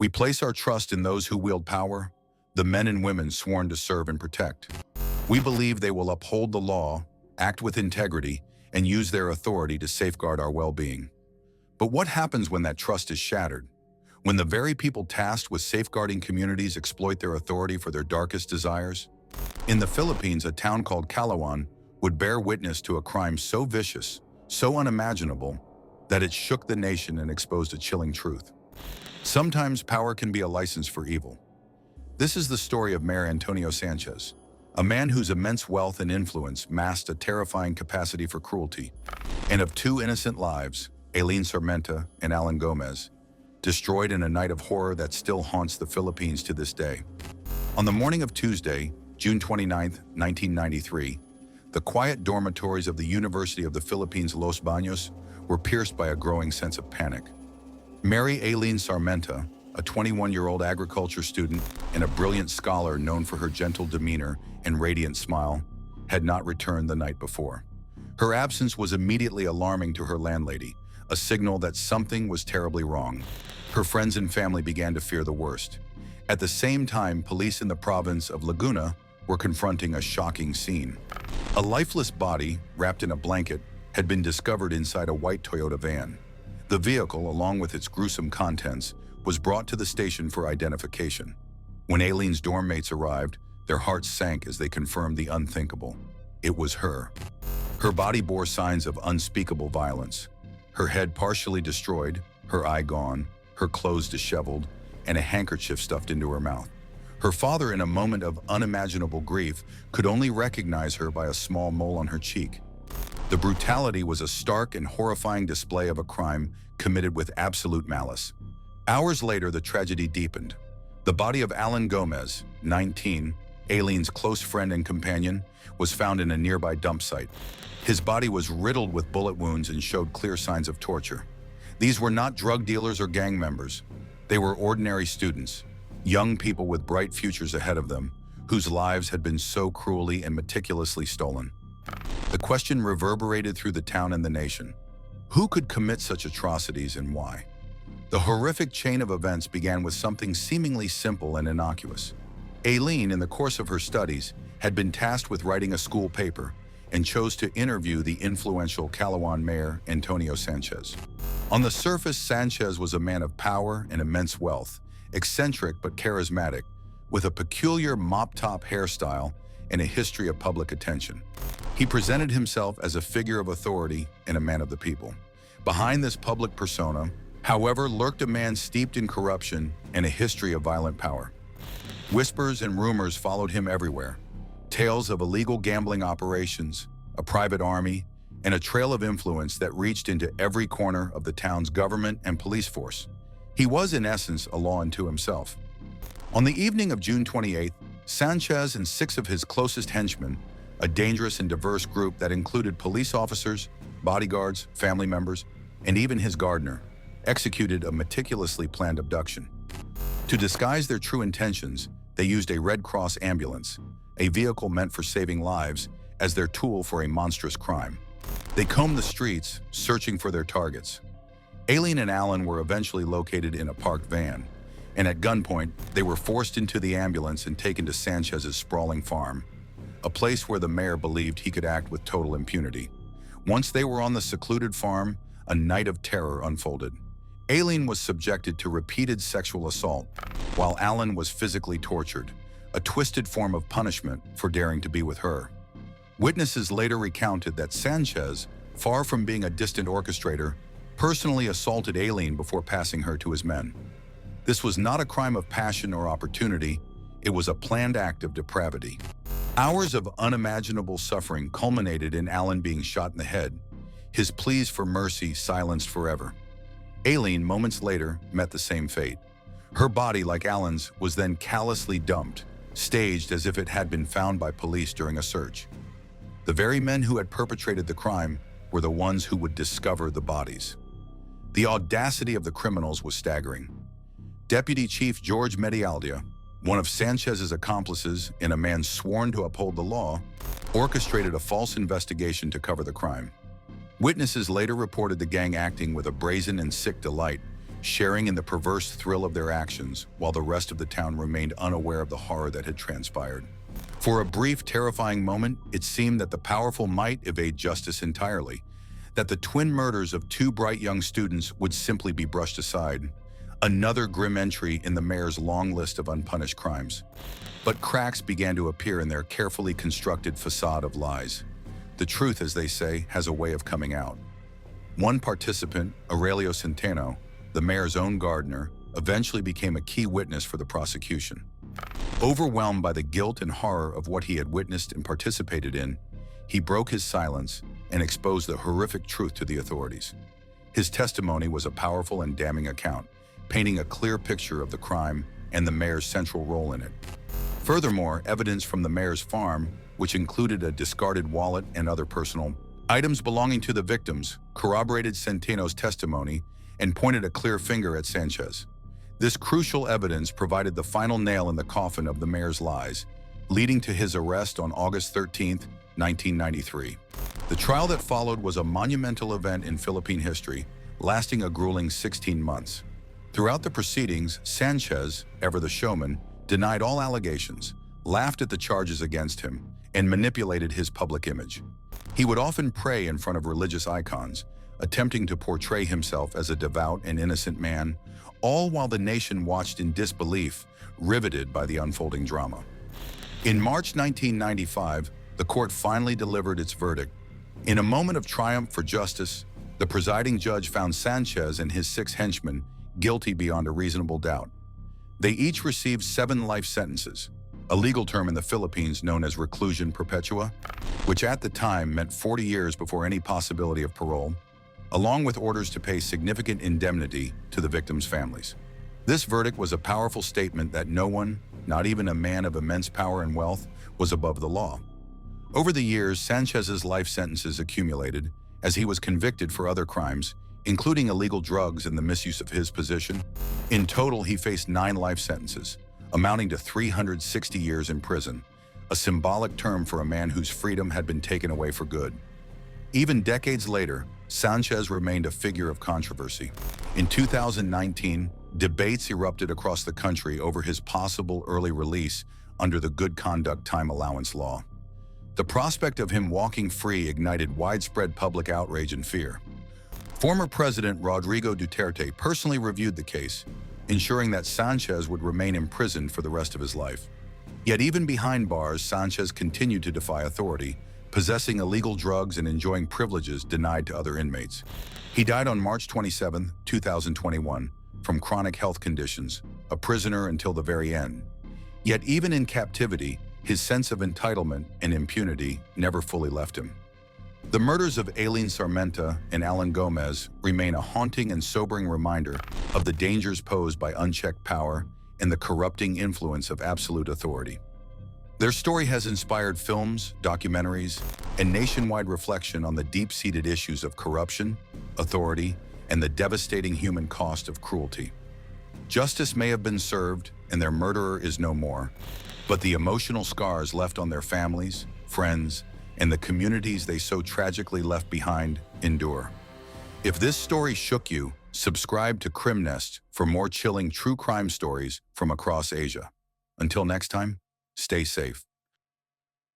We place our trust in those who wield power, the men and women sworn to serve and protect. We believe they will uphold the law, act with integrity, and use their authority to safeguard our well-being. But what happens when that trust is shattered? When the very people tasked with safeguarding communities exploit their authority for their darkest desires? In the Philippines, a town called Calauan would bear witness to a crime so vicious, so unimaginable, that it shook the nation and exposed a chilling truth. Sometimes power can be a license for evil. This is the story of Mayor Antonio Sanchez, a man whose immense wealth and influence masked a terrifying capacity for cruelty, and of two innocent lives, Aileen Sarmenta and Allan Gomez, destroyed in a night of horror that still haunts the Philippines to this day. On the morning of Tuesday, June 29, 1993, the quiet dormitories of the University of the Philippines Los Baños were pierced by a growing sense of panic. Mary Aileen Sarmenta, a 21-year-old agriculture student and a brilliant scholar known for her gentle demeanor and radiant smile, had not returned the night before. Her absence was immediately alarming to her landlady, a signal that something was terribly wrong. Her friends and family began to fear the worst. At the same time, police in the province of Laguna were confronting a shocking scene. A lifeless body, wrapped in a blanket, had been discovered inside a white Toyota van. The vehicle, along with its gruesome contents, was brought to the station for identification. When Aileen's dorm mates arrived, their hearts sank as they confirmed the unthinkable. It was her. Her body bore signs of unspeakable violence. Her head partially destroyed, her eye gone, her clothes disheveled, and a handkerchief stuffed into her mouth. Her father, in a moment of unimaginable grief, could only recognize her by a small mole on her cheek. The brutality was a stark and horrifying display of a crime committed with absolute malice. Hours later, the tragedy deepened. The body of Allan Gomez, 19, Aileen's close friend and companion, was found in a nearby dump site. His body was riddled with bullet wounds and showed clear signs of torture. These were not drug dealers or gang members. They were ordinary students, young people with bright futures ahead of them, whose lives had been so cruelly and meticulously stolen. The question reverberated through the town and the nation. Who could commit such atrocities and why? The horrific chain of events began with something seemingly simple and innocuous. Aileen, in the course of her studies, had been tasked with writing a school paper and chose to interview the influential Calauan Mayor Antonio Sanchez. On the surface, Sanchez was a man of power and immense wealth, eccentric but charismatic, with a peculiar mop-top hairstyle and a history of public attention. He presented himself as a figure of authority and a man of the people. Behind this public persona, however, lurked a man steeped in corruption and a history of violent power. Whispers and rumors followed him everywhere. Tales of illegal gambling operations, a private army, and a trail of influence that reached into every corner of the town's government and police force. He was, in essence, a law unto himself. On the evening of June 28th, Sanchez and 6 of his closest henchmen, a dangerous and diverse group that included police officers, bodyguards, family members, and even his gardener, executed a meticulously planned abduction. To disguise their true intentions, they used a Red Cross ambulance, a vehicle meant for saving lives, as their tool for a monstrous crime. They combed the streets, searching for their targets. Aileen and Allan were eventually located in a parked van, and at gunpoint, they were forced into the ambulance and taken to Sanchez's sprawling farm, a place where the mayor believed he could act with total impunity. Once they were on the secluded farm, a night of terror unfolded. Aileen was subjected to repeated sexual assault, while Allan was physically tortured, a twisted form of punishment for daring to be with her. Witnesses later recounted that Sanchez, far from being a distant orchestrator, personally assaulted Aileen before passing her to his men. This was not a crime of passion or opportunity, it was a planned act of depravity. Hours of unimaginable suffering culminated in Allan being shot in the head, his pleas for mercy silenced forever. Aileen, moments later, met the same fate. Her body, like Allan's, was then callously dumped, staged as if it had been found by police during a search. The very men who had perpetrated the crime were the ones who would discover the bodies. The audacity of the criminals was staggering. Deputy Chief George Medialdia, one of Sanchez's accomplices and a man sworn to uphold the law, orchestrated a false investigation to cover the crime. Witnesses later reported the gang acting with a brazen and sick delight, sharing in the perverse thrill of their actions while the rest of the town remained unaware of the horror that had transpired. For a brief, terrifying moment, it seemed that the powerful might evade justice entirely, that the twin murders of two bright young students would simply be brushed aside. Another grim entry in the mayor's long list of unpunished crimes. But cracks began to appear in their carefully constructed facade of lies. The truth, as they say, has a way of coming out. One participant, Aurelio Centeno, the mayor's own gardener, eventually became a key witness for the prosecution. Overwhelmed by the guilt and horror of what he had witnessed and participated in, he broke his silence and exposed the horrific truth to the authorities. His testimony was a powerful and damning account, painting a clear picture of the crime and the mayor's central role in it. Furthermore, evidence from the mayor's farm, which included a discarded wallet and other personal items belonging to the victims, corroborated Centeno's testimony and pointed a clear finger at Sanchez. This crucial evidence provided the final nail in the coffin of the mayor's lies, leading to his arrest on August 13, 1993. The trial that followed was a monumental event in Philippine history, lasting a grueling 16 months. Throughout the proceedings, Sanchez, ever the showman, denied all allegations, laughed at the charges against him, and manipulated his public image. He would often pray in front of religious icons, attempting to portray himself as a devout and innocent man, all while the nation watched in disbelief, riveted by the unfolding drama. In March 1995, the court finally delivered its verdict. In a moment of triumph for justice, the presiding judge found Sanchez and his 6 henchmen guilty beyond a reasonable doubt. They each received 7 life sentences, a legal term in the Philippines known as reclusion perpetua, which at the time meant 40 years before any possibility of parole, along with orders to pay significant indemnity to the victims' families. This verdict was a powerful statement that no one, not even a man of immense power and wealth, was above the law. Over the years, Sanchez's life sentences accumulated as he was convicted for other crimes, including illegal drugs and the misuse of his position. In total, he faced 9 life sentences, amounting to 360 years in prison, a symbolic term for a man whose freedom had been taken away for good. Even decades later, Sanchez remained a figure of controversy. In 2019, debates erupted across the country over his possible early release under the Good Conduct Time Allowance law. The prospect of him walking free ignited widespread public outrage and fear. Former President Rodrigo Duterte personally reviewed the case, ensuring that Sanchez would remain imprisoned for the rest of his life. Yet even behind bars, Sanchez continued to defy authority, possessing illegal drugs and enjoying privileges denied to other inmates. He died on March 27, 2021, from chronic health conditions, a prisoner until the very end. Yet even in captivity, his sense of entitlement and impunity never fully left him. The murders of Aileen Sarmenta and Allan remain a haunting and sobering reminder of the dangers posed by unchecked power and the corrupting influence of absolute authority. Their story has inspired films, documentaries, and nationwide reflection on the deep-seated issues of corruption, authority, and the devastating human cost of cruelty. Justice may have been served, and their murderer is no more, but the emotional scars left on their families, friends, and the communities they so tragically left behind endure. If this story shook you, subscribe to Crimnest for more chilling true crime stories from across Asia. Until next time, stay safe.